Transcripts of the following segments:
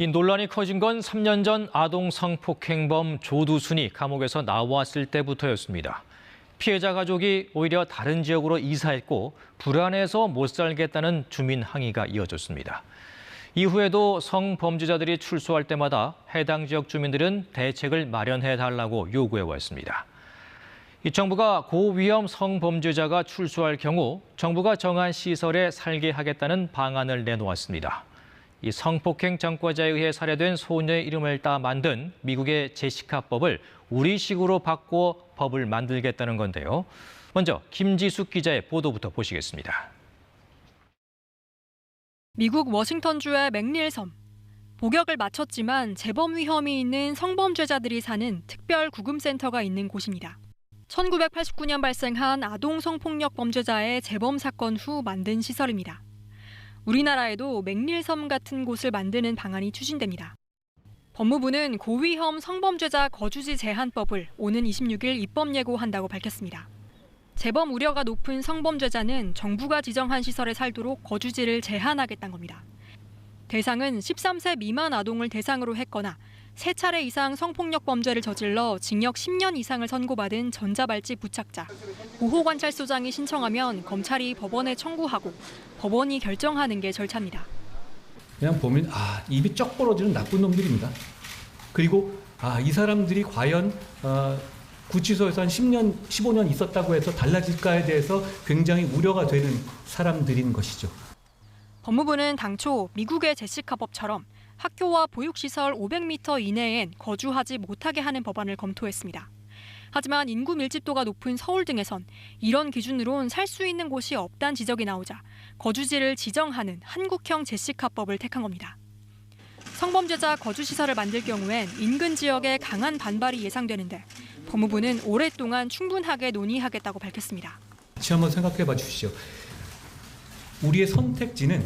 이 논란이 커진 건 3년 전 아동 성폭행범 조두순이 감옥에서 나왔을 때부터였습니다. 피해자 가족이 오히려 다른 지역으로 이사했고 불안해서 못 살겠다는 주민 항의가 이어졌습니다. 이후에도 성범죄자들이 출소할 때마다 해당 지역 주민들은 대책을 마련해달라고 요구해왔습니다. 이 정부가 고위험 성범죄자가 출소할 경우 정부가 정한 시설에 살게 하겠다는 방안을 내놓았습니다. 이 성폭행 전과자에 의해 살해된 소녀의 이름을 따 만든 미국의 제시카법을 우리식으로 바꿔 법을 만들겠다는 건데요. 먼저 김지숙 기자의 보도부터 보시겠습니다. 미국 워싱턴주의 맥닐 섬. 복역을 마쳤지만 재범 위험이 있는 성범죄자들이 사는 특별 구금센터가 있는 곳입니다. 1989년 발생한 아동 성폭력 범죄자의 재범 사건 후 만든 시설입니다. 우리나라에도 맥릴섬 같은 곳을 만드는 방안이 추진됩니다. 법무부는 고위험 성범죄자 거주지 제한법을 오는 26일 입법 예고한다고 밝혔습니다. 재범 우려가 높은 성범죄자는 정부가 지정한 시설에 살도록 거주지를 제한하겠다는 겁니다. 대상은 13세 미만 아동을 대상으로 했거나 3차례 이상 성폭력 범죄를 저질러 징역 10년 이상을 선고받은 전자발찌 부착자, 보호관찰소장이 신청하면 검찰이 법원에 청구하고 법원이 결정하는 게 절차입니다. 그냥 보면 입이 쩍 벌어지는 나쁜 놈들입니다. 그리고 이 사람들이 과연 구치소에서 한 10년, 15년 있었다고 해서 달라질까에 대해서 굉장히 우려가 되는 사람들인 것이죠. 법무부는 당초 미국의 제시카법처럼 학교와 보육시설 500m 이내엔 거주하지 못하게 하는 법안을 검토했습니다. 하지만 인구 밀집도가 높은 서울 등에선 이런 기준으론 살 수 있는 곳이 없다는 지적이 나오자 거주지를 지정하는 한국형 제시카법을 택한 겁니다. 성범죄자 거주시설을 만들 경우엔 인근 지역에 강한 반발이 예상되는데 법무부는 오랫동안 충분하게 논의하겠다고 밝혔습니다. 같이 한번 생각해 봐 주십시오. 우리의 선택지는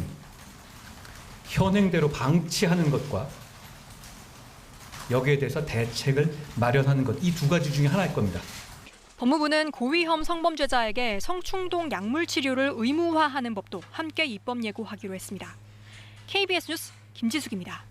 현행대로 방치하는 것과 여기에 대해서 대책을 마련하는 것, 이 두 가지 중에 하나일 겁니다. 법무부는 고위험 성범죄자에게 성충동 약물 치료를 의무화하는 법도 함께 입법 예고하기로 했습니다. KBS 뉴스 김지숙입니다.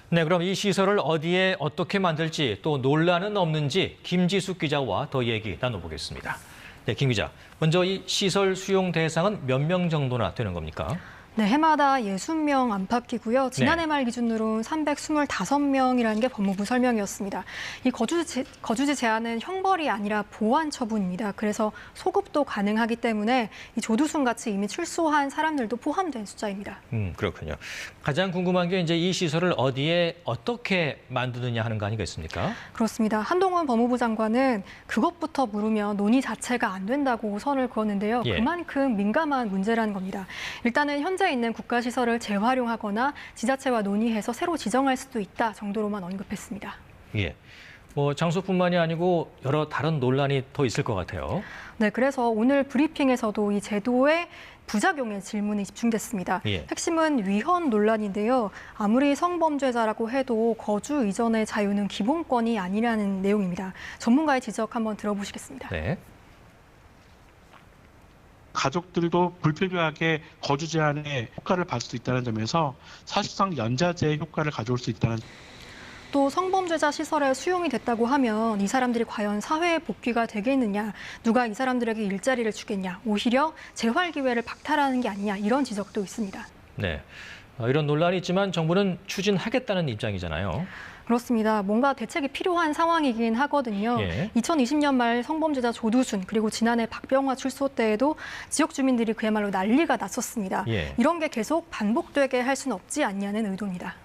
네, 그럼 이 시설을 어디에 어떻게 만들지 또 논란은 없는지 김지숙 기자와 더 얘기 나눠보겠습니다. 네, 김 기자. 먼저 이 시설 수용 대상은 몇 명 정도나 되는 겁니까? 네, 해마다 60명 안팎이고요. 지난해 말 기준으로 325명이라는 게 법무부 설명이었습니다. 이 거주지 제한은 형벌이 아니라 보완 처분입니다. 그래서 소급도 가능하기 때문에 이 조두순 같이 이미 출소한 사람들도 포함된 숫자입니다. 그렇군요. 가장 궁금한 게 이제 이 시설을 어디에 어떻게 만드느냐 하는 거 아니겠습니까? 그렇습니다. 한동훈 법무부 장관은 그것부터 물으면 논의 자체가 안 된다고 선을 그었는데요. 그만큼 민감한 문제라는 겁니다. 일단은 현재 있는 국가시설을 재활용하거나 지자체와 논의해서 새로 지정할 수도 있다 정도로만 언급했습니다. 예. 장소뿐만이 아니고 여러 다른 논란이 더 있을 것 같아요. 네, 그래서 오늘 브리핑에서도 이 제도의 부작용에 질문이 집중됐습니다. 핵심은 위헌 논란인데요. 아무리 성범죄자라고 해도 거주 이전의 자유는 기본권이 아니라는 내용입니다. 전문가의 지적 한번 들어보시겠습니다. 네. 가족들도 불필요하게 거주 제한의 효과를 받을 수 있다는 점에서 사실상 연자제의 효과를 가져올 수 있다는. 또 성범죄자 시설에 수용이 됐다고 하면 이 사람들이 과연 사회에 복귀가 되겠느냐, 누가 이 사람들에게 일자리를 주겠냐, 오히려 재활 기회를 박탈하는 게 아니냐 이런 지적도 있습니다. 네, 이런 논란이 있지만 정부는 추진하겠다는 입장이잖아요. 그렇습니다. 뭔가 대책이 필요한 상황이긴 하거든요. 2020년 말 성범죄자 조두순 그리고 지난해 박병화 출소 때에도 지역 주민들이 그야말로 난리가 났었습니다. 이런 게 계속 반복되게 할 수는 없지 않냐는 의도입니다.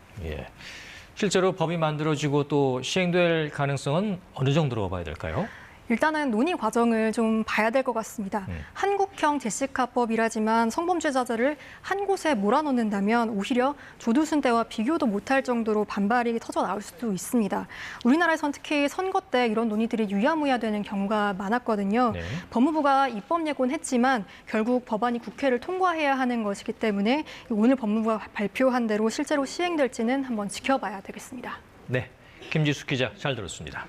실제로 법이 만들어지고 또 시행될 가능성은 어느 정도로 봐야 될까요? 일단은 논의 과정을 좀 봐야 될 것 같습니다. 한국형 제시카법이라지만 성범죄자들을 한 곳에 몰아넣는다면 오히려 조두순 때와 비교도 못할 정도로 반발이 터져 나올 수도 있습니다. 우리나라에선 특히 선거 때 이런 논의들이 유야무야 되는 경우가 많았거든요. 법무부가 입법 예고는 했지만 결국 법안이 국회를 통과해야 하는 것이기 때문에 오늘 법무부가 발표한 대로 실제로 시행될지는 한번 지켜봐야 되겠습니다. 네, 김지숙 기자 잘 들었습니다.